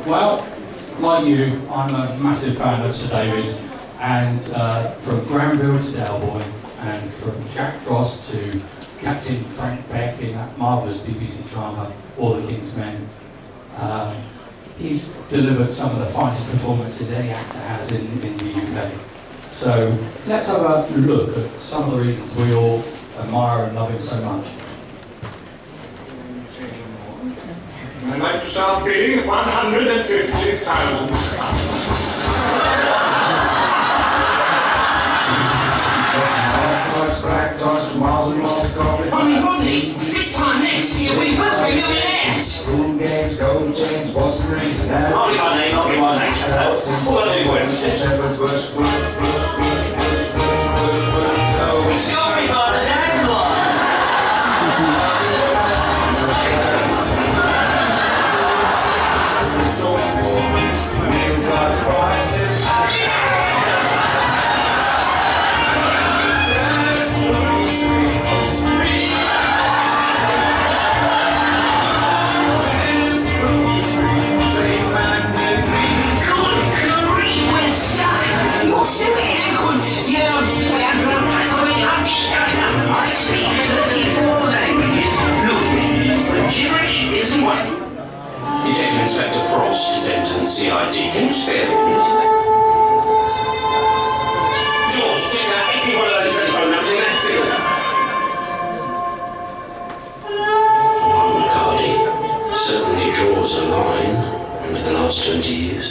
Well, like you, I'm a massive fan of Sir David, and from Granville to Delboy, and from Jack Frost to Captain Frank Beck in that marvellous BBC drama, All the King's Men. He's delivered some of the finest performances any actor has in the UK. So let's have a look at some of the reasons we all admire and love him so much. I'd like to start bidding at 150,000. Rodney, this time next year we will be millionaires! School games, gold chains, Boston rings and that. I'll be my name, I'll be my name. What do you want? Shepherd's Bush, It's your everybody, landlord! We've got prices. Detective Inspector Frost, Denton CID. Can you spare the minute? George, take out every one of those telephone numbers in that field. McCarty certainly draws a line in the last 20 years.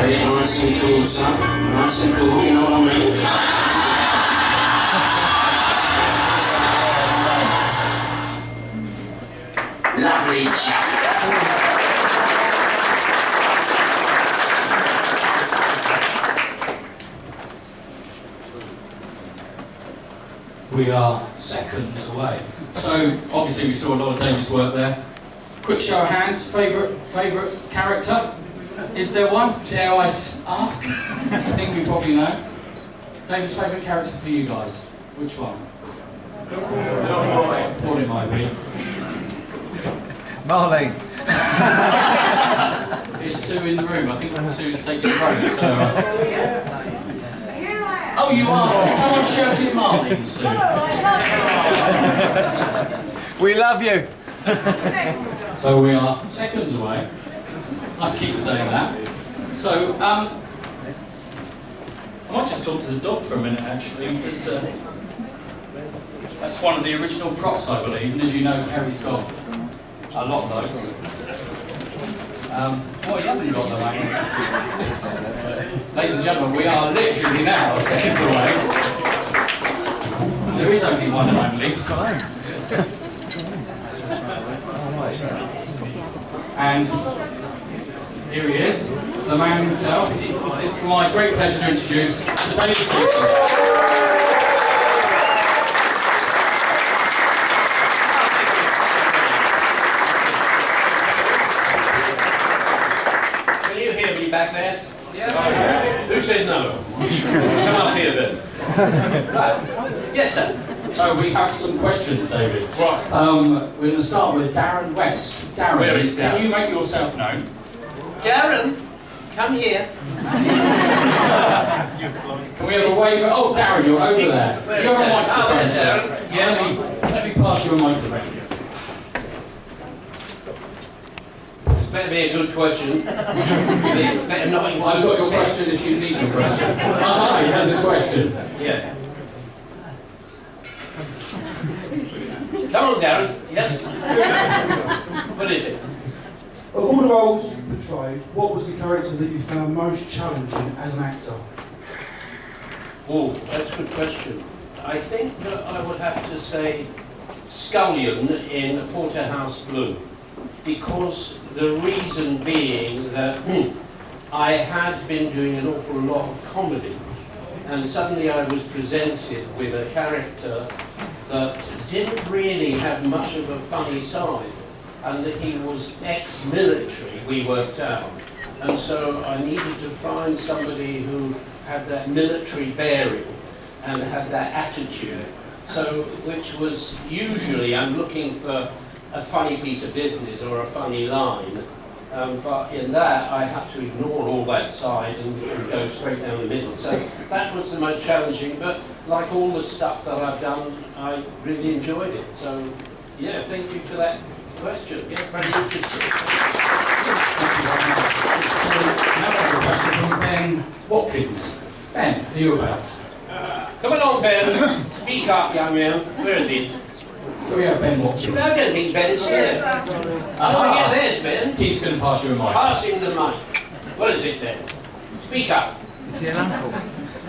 Nice and cool, son. Nice and cool, you know what I mean? Lovely chap. We are seconds away. So obviously we saw a lot of David's work there. Quick show of hands, favourite character? Is there one? Dare I ask? I think we probably know. David's favourite character for you guys? Which one? Thought it might be. Marlene. Is Sue in the room? I think Sue's taking the road. So, oh, you are! Someone shouted Marlene, Sue. We love you. So we are seconds away. I keep saying that. So, I might just talk to the dog for a minute, actually, because that's one of the original props, I believe, and as you know, Kerry's got a lot of those. Well, he hasn't got them, ladies and gentlemen, we are literally now seconds away. There is only one and only. And here he is, the man himself. It's my great pleasure to introduce Sir David Gleeson. Back there? Yeah. Who said no? Come up here then. Right. Yes, sir. So we have some questions, David. Right. We're going to start with Darren West. Darren, where is Darren? Can you make yourself known? Darren, come here. Can we have a wave? Oh, Darren, you're over there. Do you have a microphone, yes, sir? Yes. Let me pass you a microphone. This better be a good question. It's better not. I've got your question if you need your question. Ah, he has his question. Yeah. Come on, Darren. Yes. What is it? Of all the roles you portrayed, what was the character that you found most challenging as an actor? Oh, that's a good question. I think that I would have to say Scullion in Porterhouse Blue, because the reason being that I had been doing an awful lot of comedy, and suddenly I was presented with a character that didn't really have much of a funny side. and that he was ex-military, we worked out. And so I needed to find somebody who had that military bearing and had that attitude. So, which was usually, I'm looking for a funny piece of business or a funny line, but in that I had to ignore all that side and go straight down the middle. So that was the most challenging, but like all the stuff that I've done, I really enjoyed it. So yeah, thank you for that question. Yeah, very interesting. Thank you very much. So now I have a question from Ben Watkins. Ben, who are you about? Come along, Ben. Speak up, young man. Where is he? We have Ben Watkins. I don't think Ben's here. Oh, yeah, there's Ben. He's going to pass you a mic. Pass him the mic. What is it then? Speak up. Is he an uncle?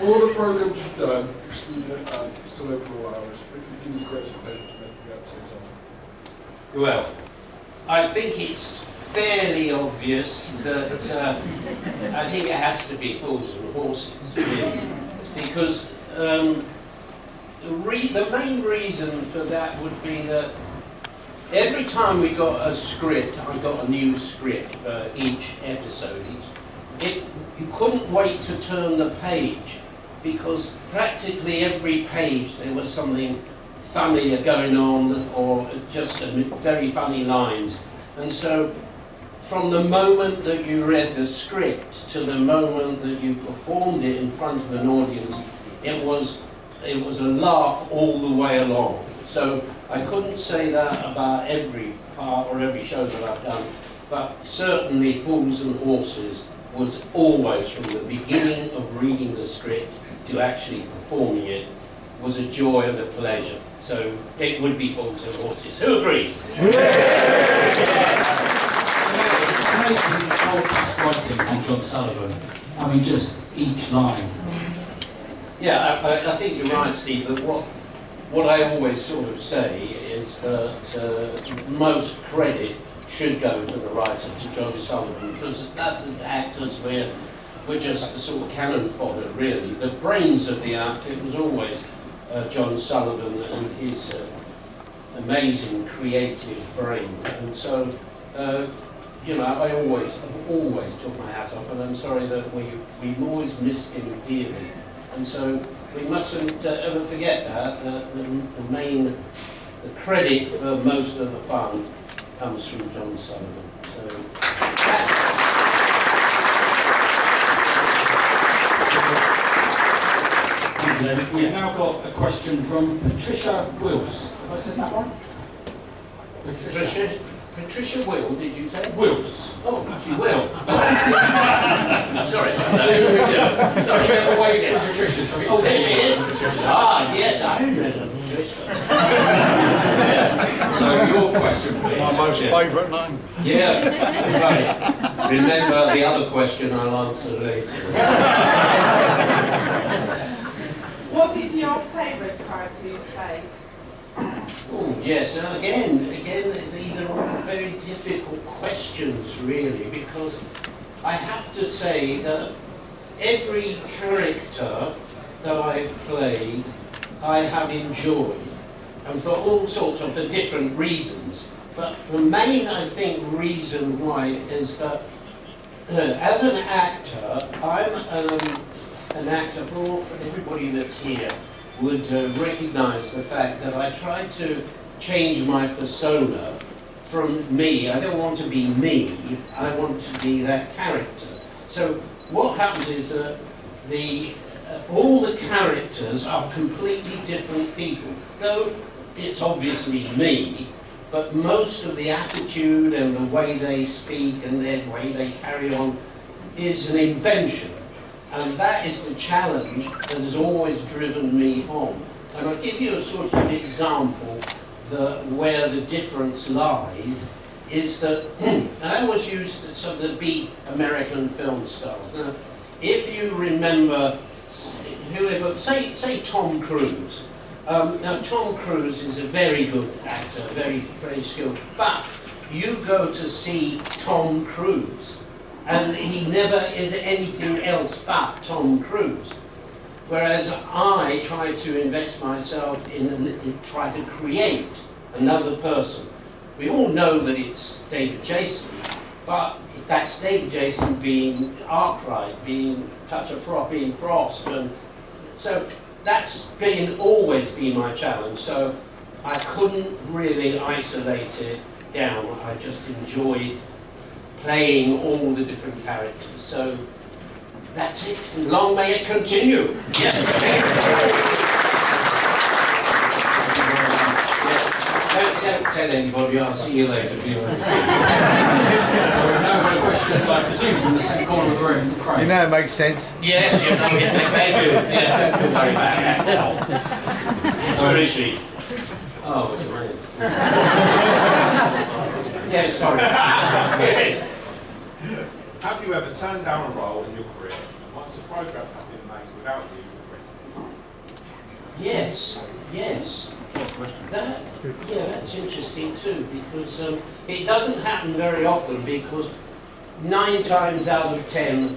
All the programs you've done, still open all hours, which would give you the greatest pleasure to make the episodes on. Well, I think it's fairly obvious that I think it has to be Fools and Horses, really, because the main reason for that would be that every time we got a script, I got a new script for each episode. You couldn't wait to turn the page, because practically every page there was something funny going on, or just very funny lines. And so from the moment that you read the script to the moment that you performed it in front of an audience, it was a laugh all the way along. So I couldn't say that about every part or every show that I've done, but certainly Fools and Horses was always, from the beginning of reading the script to actually performing it, was a joy and a pleasure. So it would be Fools and Horses. Who agrees? It's amazing old past writing from John Sullivan. I mean, just each line. Yeah, I think you're right, Steve, that what I always sort of say is that most credit should go to the writer, to John Sullivan, because as actors we're just the sort of cannon fodder, really. The brains of the outfit was always John Sullivan and his amazing creative brain. And so, you know, I've always took my hat off, and I'm sorry that we've always missed him dearly. And so we mustn't ever forget that, the credit for most of the fun comes from John Sullivan. So, and we've now got a question from Patricia Wills. Have I said that right? Patricia Will, did you say? Wills. Oh, she will. Sorry. Sorry, we're waiting for Patricia. Sorry. Oh, there she is. Ah, yes, I remember Patricia. So your question, please. My most favourite name. Yeah, right. Remember the other question I'll answer later. What is your favourite character you've played? Oh, yes, and again, these are all very difficult questions, really, because I have to say that every character that I've played, I have enjoyed, and for all sorts of different reasons. But the main, I think, reason why is that as an actor, I'm an actor, for everybody that's here would recognise the fact that I try to change my persona from me. I don't want to be me, I want to be that character. So what happens is that all the characters are completely different people. Though it's obviously me, but most of the attitude and the way they speak and the way they carry on is an invention. And that is the challenge that has always driven me on. And I'll give you a sort of example where the difference lies, is that, and I always use some of the big American film stars. Now, if you remember, whoever, say Tom Cruise. Now, Tom Cruise is a very good actor, very, very skilled, but you go to see Tom Cruise, and he never is anything else but Tom Cruise. Whereas I try to invest myself in try to create another person. we all know that it's David Jason, but that's David Jason being Arkwright, being Touch of Frost, being Frost, and so that's always been my challenge. So I couldn't really isolate it down. I just enjoyed playing all the different characters. So that's it. Long may it continue. Yes. Don't tell anybody. I'll see you later. So now we've got a question, I presume, from the second corner of the room from Craig. You know it makes sense. Yes, you know it. They do. Yes, don't worry about that. So where is she? Oh, it's raining. Yeah, sorry. Yes. Have you ever turned down a role in your career, and once the programme had been made without you, regretted it? Yes, yes. That's interesting too, because it doesn't happen very often, because 9 times out of 10,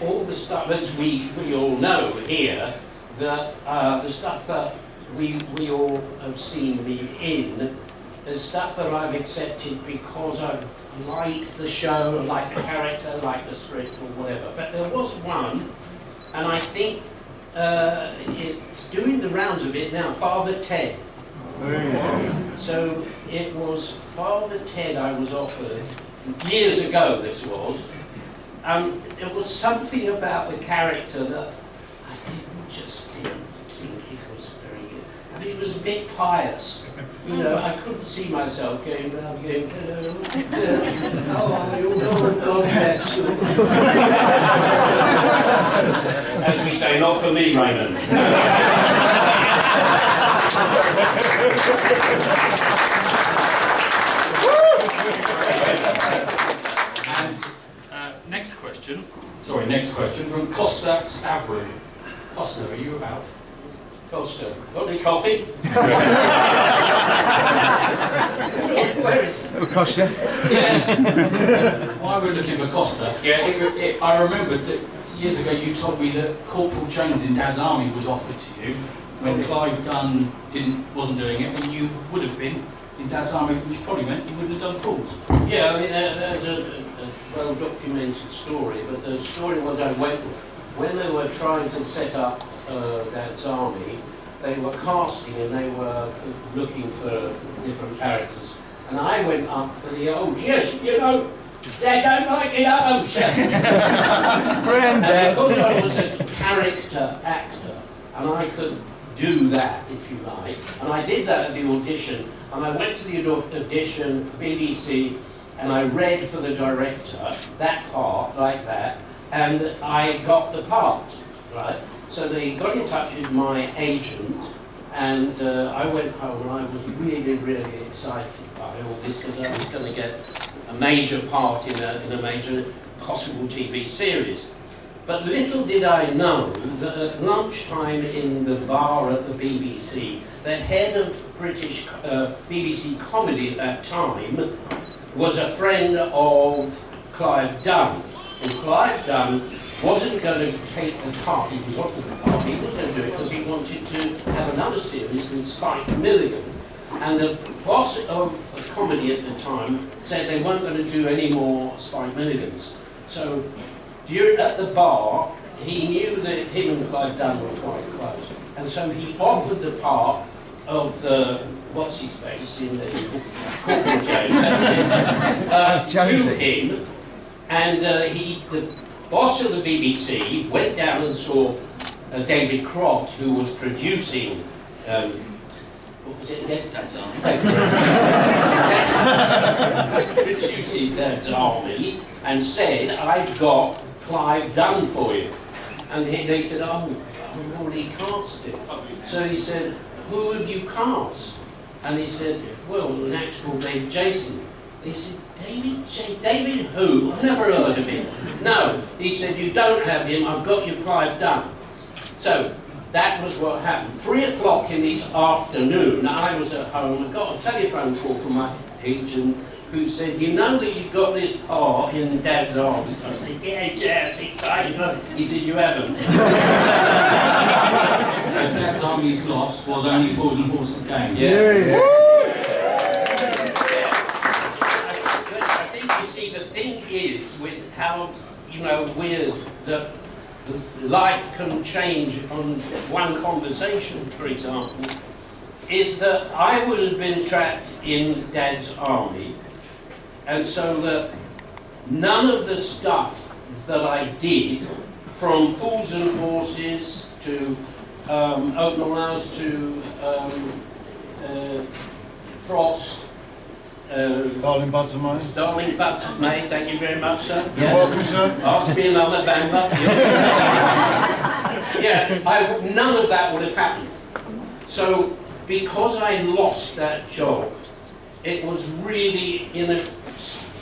all the stuff, as we all know here, that the stuff that we all have seen me in is stuff that I've accepted because I've liked the show, liked the character, liked the script or whatever. But there was one, and I think it's doing the rounds a bit now, Father Ted. So it was Father Ted I was offered, years ago this was. It was something about the character that I didn't think it was very good. I mean, it was a bit pious. You know, I couldn't see myself going around going, hello, how are you? Oh, God bless you. As we say, not for me, Raymond. And next question from Costa Stavru. Costa, are you about? Costa, got any coffee? Where is it? Costa. Yeah. While we're looking for Costa, I remembered that years ago you told me that Corporal Jones in Dad's Army was offered to you when Clive Dunn wasn't doing it, and you would have been in Dad's Army, which probably meant you wouldn't have done Fools. Yeah, I mean, there's a well-documented story, but the story was when they were trying to set up Dad's Army, they were casting and they were looking for different characters. And I went up for the old, yes, you know, they don't like it up, and because I was a character actor, and I could do that, if you like, and I did that at the audition, and I went to the audition, BBC, and I read for the director that part, like that, and I got the part, right? So they got in touch with my agent, and I went home and I was really, really excited by all this, because I was going to get a major part in a major possible TV series. But little did I know that at lunchtime in the bar at the BBC, the head of British BBC comedy at that time was a friend of Clive Dunn. And Clive Dunn wasn't going to take the part, he was offered the part, he wasn't going to do it because he wanted to have another series with Spike Milligan. And the boss of comedy at the time said they weren't going to do any more Spike Milligans. So at the bar, he knew that him and Clive Dunn were quite close. And so he offered the part of the, what's his face, in the Corporal Jones, to him. And the boss of the BBC went down and saw David Croft, who was producing, what was it again? Dad's Army. Producing Dad's Army, and said, I've got Clive Dunn for you. And they said, oh, I've already cast it. So he said, who have you cast? And he said, well, an actor called David Jason. He said, David who? I've never heard of him. No, he said, you don't have him, I've got you Clive Dunn. So that was what happened. 3 o'clock in this afternoon, I was at home, I got a telephone call from my agent who said, you know that you've got this part in Dad's Army? So I said, yeah, it's exciting. He said, you haven't. So Dad's Army's loss was only Fools and Horses Game. Yeah. weird that life can change on one conversation, for example, is that I would have been trapped in Dad's army, and so that none of the stuff that I did, from Fools and Horses to Open All Hours to Frost, Darling Buds of May. Darling Buds of May, thank you very much, sir. You're welcome, sir. Ask me another bamba. Yeah, none of that would have happened. So, because I lost that job, it was really, in a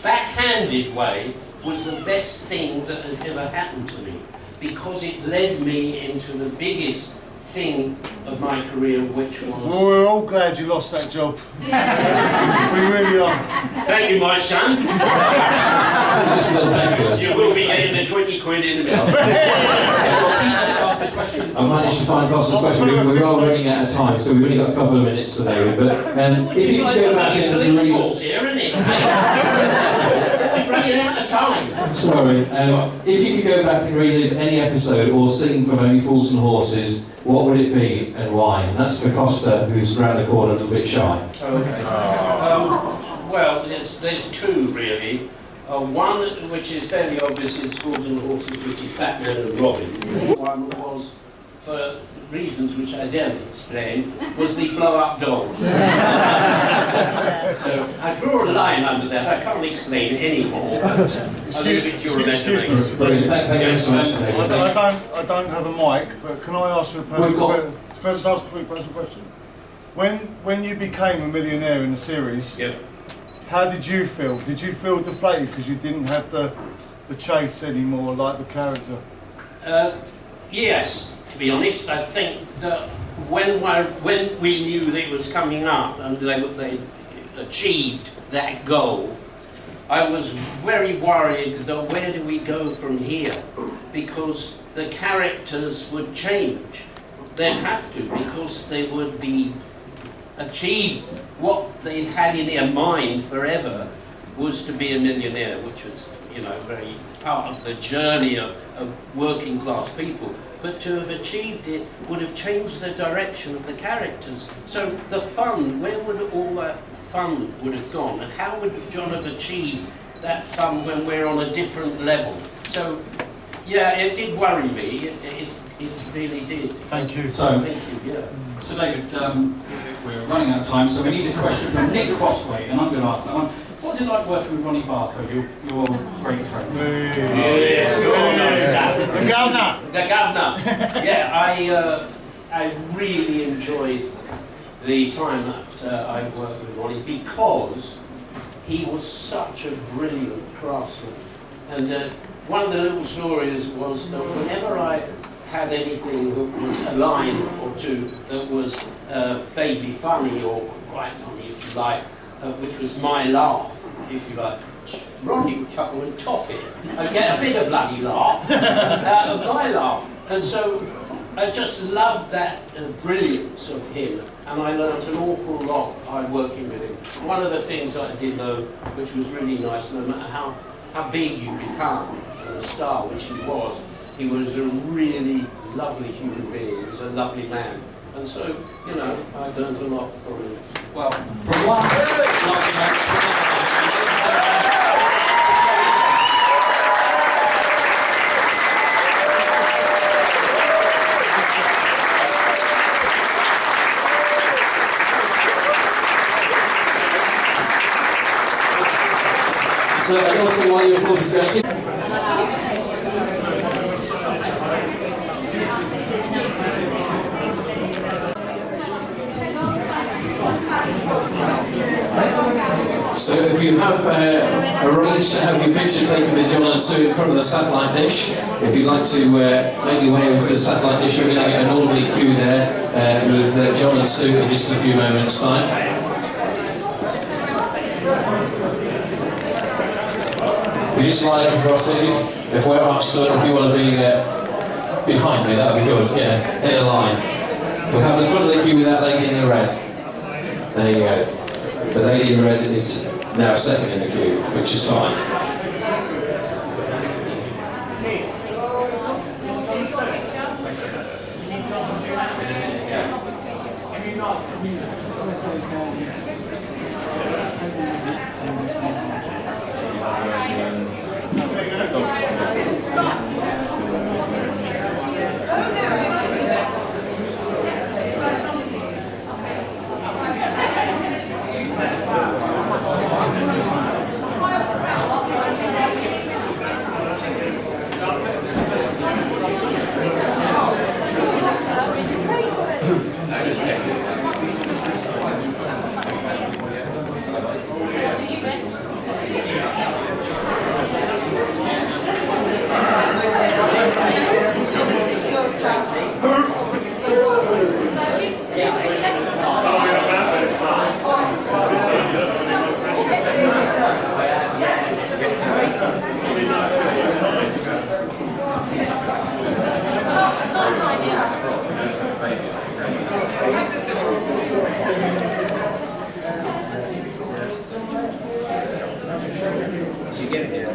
backhanded way, was the best thing that had ever happened to me, because it led me into the biggest thing of my career, which was... Well, we're all glad you lost that job. We really are. Thank you, my son. You will be getting the 20 quid in the middle. I managed to find past the question. We are running out of time, so we've only got a couple of minutes today. But if you could go back and read... here, isn't it? Running out of time. Sorry. If you could go back and relive any episode or scene from Only Fools and Horses, what would it be and why? And that's for Costa, who's around the corner a little bit shy. Okay. Well, there's two really. One, which is fairly obvious, is Fools and Horses, which is Batman and Robin. One was, for reasons which I don't explain, was the blow-up dolls. So I draw a line under that. I can't explain it anymore. I'll leave it to your imagination. Brilliant. Thank you so much. I don't have a mic, but can I ask you a personal question? When you became a millionaire in the series, yep. How did you feel? Did you feel deflated because you didn't have the chase anymore, like the character? Yes, to be honest. I think that when we knew that it was coming up and they achieved that goal, I was very worried that where do we go from here? Because the characters would change. They'd have to, because they would be achieved. What they had in their mind forever was to be a millionaire, which was, very part of the journey of working class people. But to have achieved it would have changed the direction of the characters. So the fun, where would all that fun would have gone? And how would John have achieved that fun when we're on a different level? So, yeah, it did worry me. It really did. Thank you. So, thank you, yeah. So David, we're running out of time, so we need a question from Nick Crossway, and I'm going to ask that one. What's it like working with Ronnie Barker, your great friend? Yes, the governor. The governor. Yeah, I really enjoyed the time that I worked with Ronnie, because he was such a brilliant craftsman. And one of the little stories was that whenever I had anything that was a line or two that was vaguely funny or quite funny, if you like, which was my laugh, if you like, Ronnie would chuckle and top it and get a bigger bloody laugh out of my laugh. And so I just loved that brilliance of him, and I learned an awful lot by working with him. One of the things I did learn, which was really nice, no matter how big you become, a star, which he was a really lovely human being. He was a lovely man. And so, I learned a lot from him. Well, from one lovely man to So, and also while your applause is going in. So if you have arranged to have your picture taken with John and Sue in front of the satellite dish, if you'd like to make your way over to the satellite dish, you're going to get an orderly queue there with John and Sue in just a few moments' time. If you just line up across it, if we're upstood, if you want to be behind me, that would be good, yeah, in a line. We'll have the front of the queue with that lady in the red. There you go. The lady in red is now second in the queue, which is fine. get it here.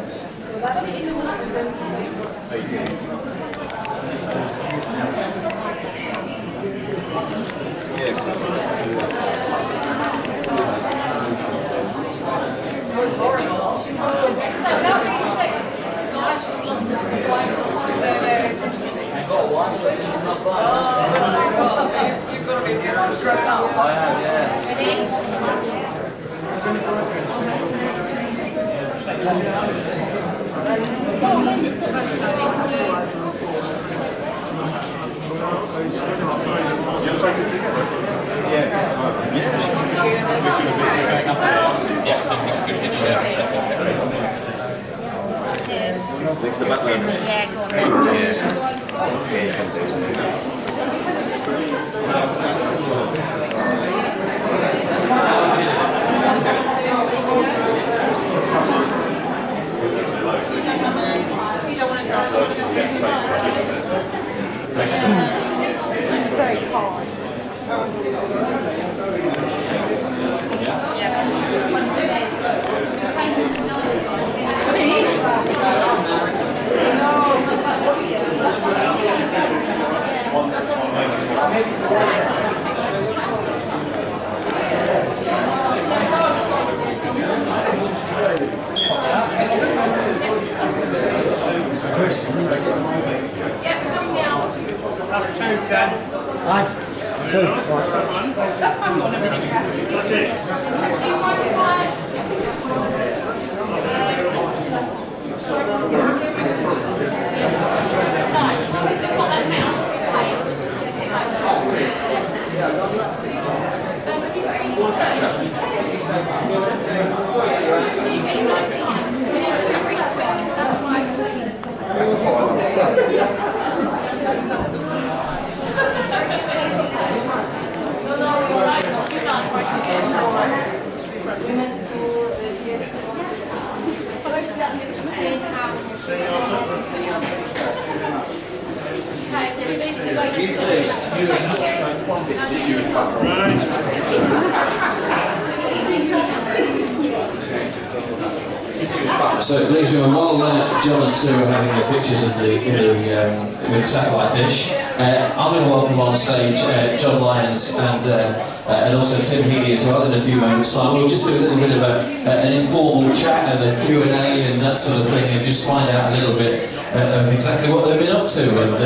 It's horrible. It's interesting. You've got one, but not one. You've got to be here. I have, yeah. Next to Butler. Yeah, go on then. You don't want to die. It's very hard. That's two, Dan. Aye. Two. That's it. So, ladies and gentlemen, while John and Sue are having the pictures of with satellite dish, I'm going to welcome on stage John Lyons and also Tim Healy as well in a few moments' time. We'll just do a little bit of an informal chat and a Q&A and that sort of thing, and just find out a little bit of exactly what they've been up to and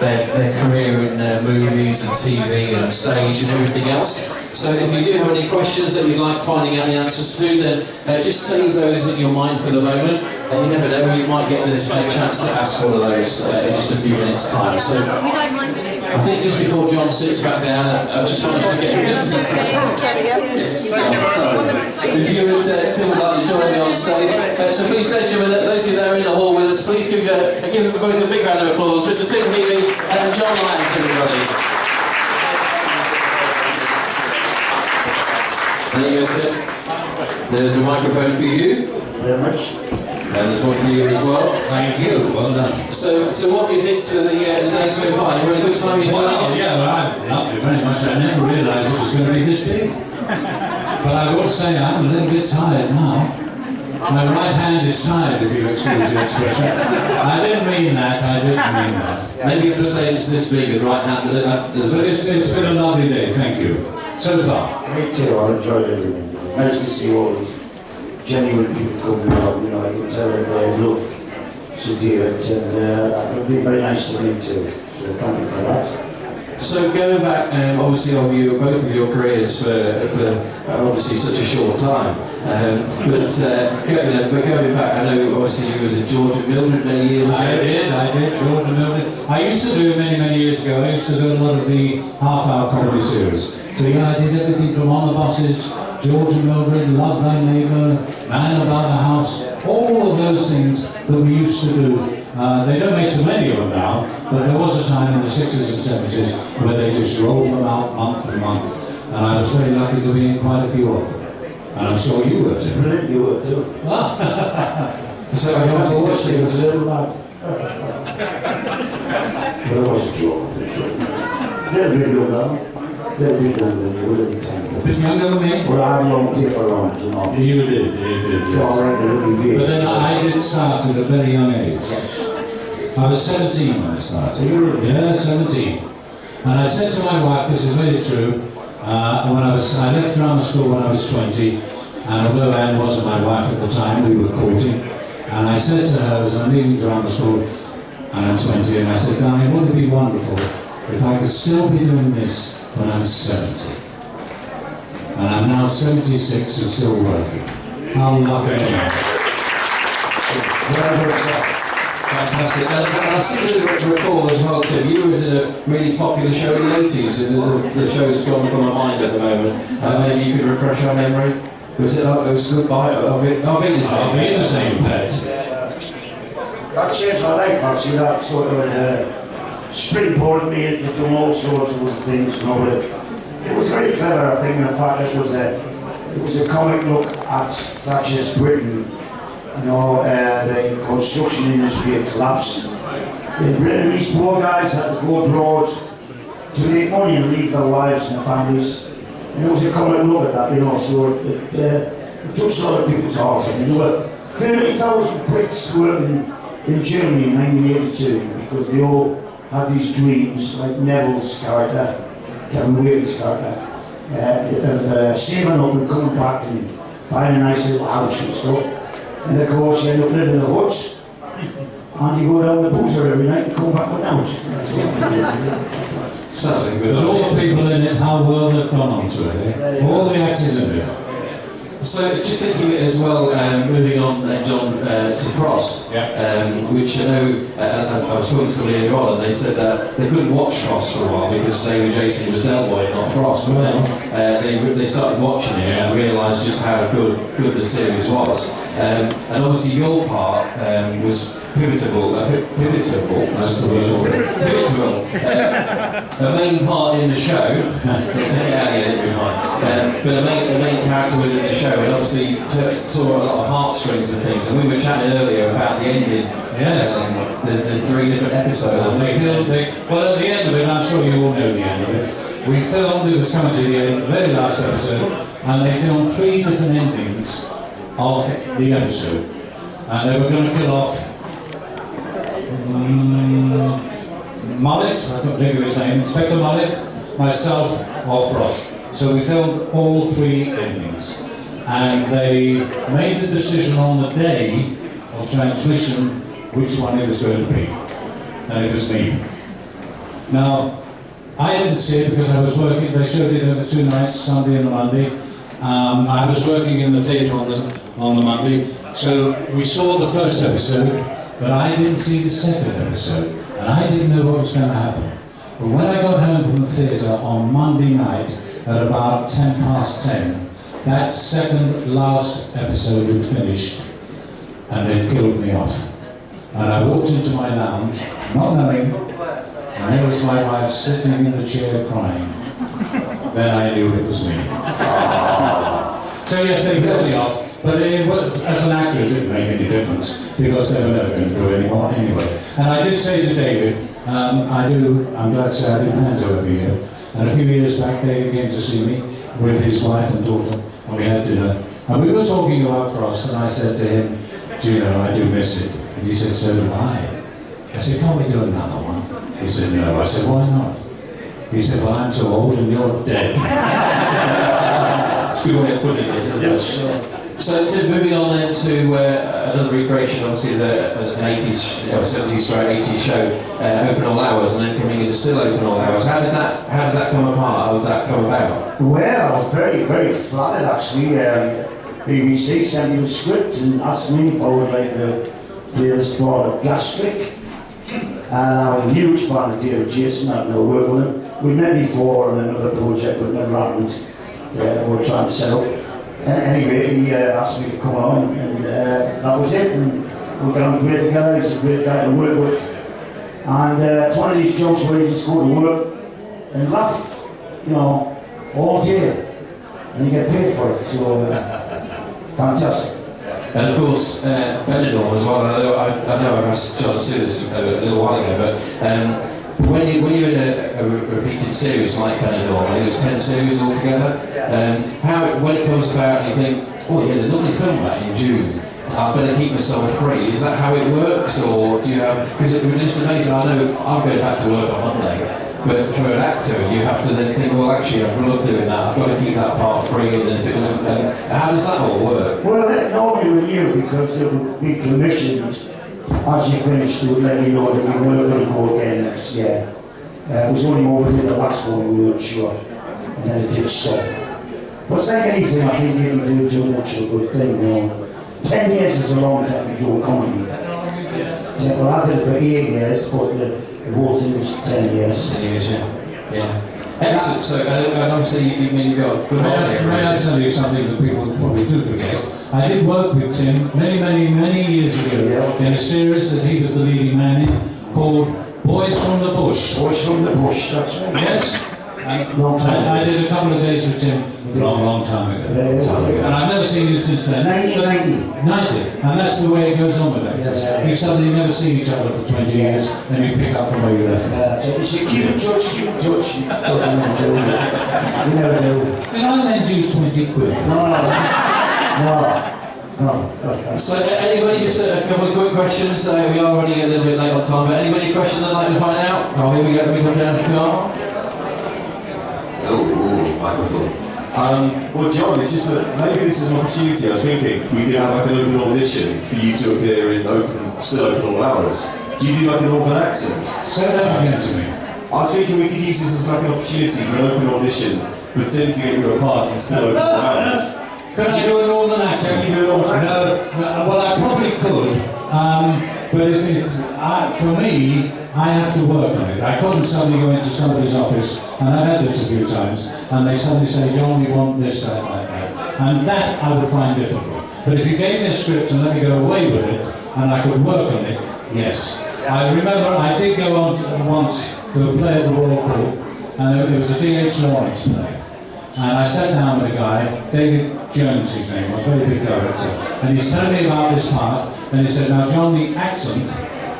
their career in movies and TV and stage and everything else. So if you do have any questions that you'd like finding out the answers to, then just save those in your mind for the moment. And you never know, you might get a chance to ask one of those in just a few minutes' time. So I think just before John sits back down, I just wanted to get just if you would like to join me on stage. So please, ladies and gentlemen, those of you that are in the hall with us, please give them both a big round of applause. Mr. Tim Healy and John Lyons, everybody. There you go, Tim. There's a microphone for you. Very much. And there's one for you as well. Thank you. Well done. So what do you think to the day so far? You had a good time enjoying it? Yeah, well, I've loved it very much. I never realised it was going to be this big. But I will say I'm a little bit tired now. My right hand is tired, if you excuse the expression. I didn't mean that. I didn't mean that. Maybe you have to say it's this big and right hand. But it's been a lovely day. Thank you. So far. Me too, I enjoyed everything. Nice to see all these genuine people coming out, you know, I can tell that they love to do it, and it'll be very nice to meet too, so thank you for that. So going back, obviously, on both of your careers for obviously such a short time, but going back, I know obviously you was in George and Mildred many years ago. I did, George and Mildred. I used to do many years ago. I used to do a lot of the half-hour comedy series. So yeah, I did everything from On the Buses, George and Mildred, Love Thy Neighbour, Man About the House, all of those things that we used to do. They don't make so many of them now, but there was a time in the 60s and 70s where they just rolled them out month and month. And I was very lucky to be in quite a few of them. And I'm sure you were too. Brilliant, you were too. So I was watching, it was a little mad. But it was a joke. Yeah, really look now. little bit older than you, a little bit tiny. Bit younger than me? Well, I had long paper rounds, you know. You did, yes. So I read the little bit. But then I did start at a very young age. Yes. I was 17 when I started. Yeah, 17. And I said to my wife, this is very true, when I left drama school when I was 20, and although Anne wasn't my wife at the time, we were courting, and I said to her as I'm leaving drama school, and I'm 20, and I said, darling, wouldn't it be wonderful if I could still be doing this when I'm 70? And I'm now 76 and still working. How lucky am I? Fantastic. And I seem to recall as well, Tim, you was in a really popular show in the 80s, and the show's gone from my mind at the moment. Maybe you could refresh our memory? Was it Goodbye? Arvina's Impact. That changed my life, actually. That sort of springboarded me into doing all sorts of things. You know, it was very clever, I think. In fact, it was a comic look at Thatcher's Britain. You know, the construction industry had collapsed. In Britain, these poor guys had to go abroad to make money and leave their wives and families. And it was a common look at that, you know, so it touched a lot of people's hearts. I mean, there were 30,000 Brits working in Germany in 1982 because they all had these dreams, like Neville's character, Kevin Whaley's character, of saving up and coming back and buying a nice little house and stuff. And of course, you end up living in the huts, and you go down the boozer every night and come back without. But all the people in it, how well they've gone on to it, eh? All the actors in it. So, just thinking as well, moving on, John, to Frost, which I know, I was talking to somebody earlier on, and they said that they couldn't watch Frost for a while because David Jason was Del Boy, not Frost. And then they started watching it and realised just how good the series was. And obviously your part was pivotal, a main part in the show, but a main character within the show, and obviously tore a lot of heartstrings and things. And we were chatting earlier about the ending. Yes. The 3 different episodes. Well, at the end of it, I'm sure you all know the end of it. We filmed, it was coming to the end, the very last episode, and they filmed 3 different endings of the episode. And they were going to kill off Mullet, I couldn't think of his name, Inspector Mullet, myself, or Frost. So we filmed all 3 endings. And they made the decision on the day of transmission which one it was going to be. And it was me. Now, I didn't see it because I was working, they showed it over 2 nights, Sunday and Monday. I was working in the theatre on the Monday, so we saw the first episode, but I didn't see the second episode, and I didn't know what was going to happen. But when I got home from the theatre on Monday night at about 10:10, that second last episode had finished, and they'd killed me off. And I walked into my lounge, not knowing, and there was my wife sitting in the chair crying. Then I knew it was me. So yes, they killed me off. But as an actor, it didn't make any difference because they were never going to do anymore anyway. And I did say to David, I'm glad to say I do Panto every year. And a few years back, David came to see me with his wife and daughter, and we had dinner. And we were talking about Frost, and I said to him, do you know, I do miss it. And he said, so do I. I said, can't we do another one? He said, no. I said, why not? He said, well, I'm too old and you're dead. That's a good way of putting it, isn't it? So moving on then to another recreation, obviously an 80s, 70s straight 80s show, Open All Hours, and then coming into Still Open All Hours. How did that come apart? How did that come about? Well, I was very, very flattered actually. BBC sent me the script and asked me if I would like to play this part of Gastric. And I'm a huge fan of David Jason. I've never worked with him. We've met before on another project, but never happened. We're trying to set up. Anyway, he asked me to come on, and that was it. And we got on great together. He's a great guy to work with. And it's one of these jobs where you just go to work and laugh, you know, all day, and you get paid for it. So fantastic. And of course, Benidorm as well. I know I've asked John to do this a little while ago, but When you're in a repeated series like Benidorm, I think it was 10 series altogether, when it comes about and you think, oh yeah, they're normally filmed that in June, I better keep myself free. Is that how it works, or do you have, because it's amazing, I know I'm going back to work on Monday, but for an actor you have to then think, well actually I've loved doing that, I've got to keep that part free, and then if it doesn't, how does that all work? Well, normally with you, because it would be commissioned as you finish, they would let you know that we were going to go again next year. It was only over the last one we weren't sure, and then it did stop. But it's like anything, I think you can do too much of a good thing, you know. 10 years is a long time to do a comedy. Well, I did it for 8 years, but the whole thing was 10 years. 10 years, yeah. Excellent. So, and obviously, you've got a good idea. May I tell you something that people probably do forget? I did work with Tim many years ago in a series that he was the leading man in called Boys from the Bush. Boys from the Bush, that's right. Yes. Long time I did a couple of days with Tim a long time ago. And I've never seen him since then. 1990. 90. And that's the way it goes on with actors. You suddenly never see each other for 20 years, then you pick up from where you left. So you say, keep in touch. You never do. Did I lend you 20 quid? No. So anybody, just a couple of quick questions, we are running a little bit late on time, but anybody a question they'd like to find out? Oh, here we go, we come down to Carl. microphone. Well, John, it's just that maybe this is an opportunity. I was thinking we could have like an open audition for you to appear in still open all hours. Do you do like a northern accent? Say that again to me. I was thinking we could use this as like an opportunity for an open audition, pretend to get you a part in still open all hours. Can I do a northern accent? Can you do a northern accent? No, well, I probably could, but for me, I have to work on it. I couldn't suddenly go into somebody's office, and I've had this a few times, and they suddenly say, John, we want this, that, that. And that I would find difficult. But if you gave me a script and let me go away with it, and I could work on it, yes. I remember I did go on once to a play at the Royal Court, and it was a D.H. Lawrence play. And I sat down with a guy, David Jones his name was, very big director, and he's telling me about this part, and he said, now John, the accent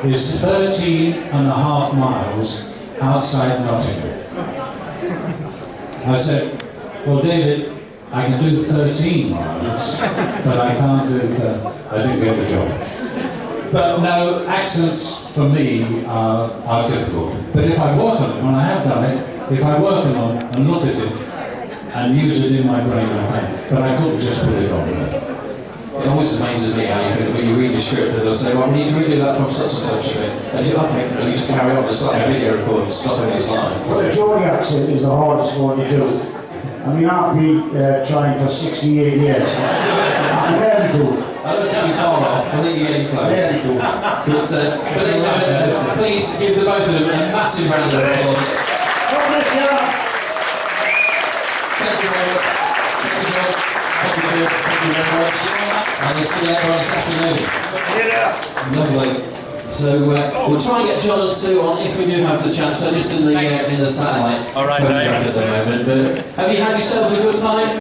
is 13.5 miles outside Nottingham. I said, well David, I can do 13 miles, but I can't do I didn't get the job. But no, accents for me are difficult. But if I work on it, when I have done it, if I work on them and look at it, and use it in my brain, I can. But I couldn't just put it on there. It always amazes me how when you read the script and they'll say, well, we need to redo that from such and such a bit. And you okay, and you just carry on. It's like a video recording, stopping his line. Well, the Geordie accent is the hardest one to do. I mean, I've been trying for 68 years. I'm barely good. I don't think you're far off. I think you're getting close. Barely good. But please give the both of them a massive round of applause. God bless you. Thank you very much. Thank you, John. Thank you, Tim. Thank you very much. And we'll see you later on this afternoon. Lovely. So we'll try and get John and Sue on if we do have the chance. So just in the satellite photograph at the moment. But have you had yourselves a good time?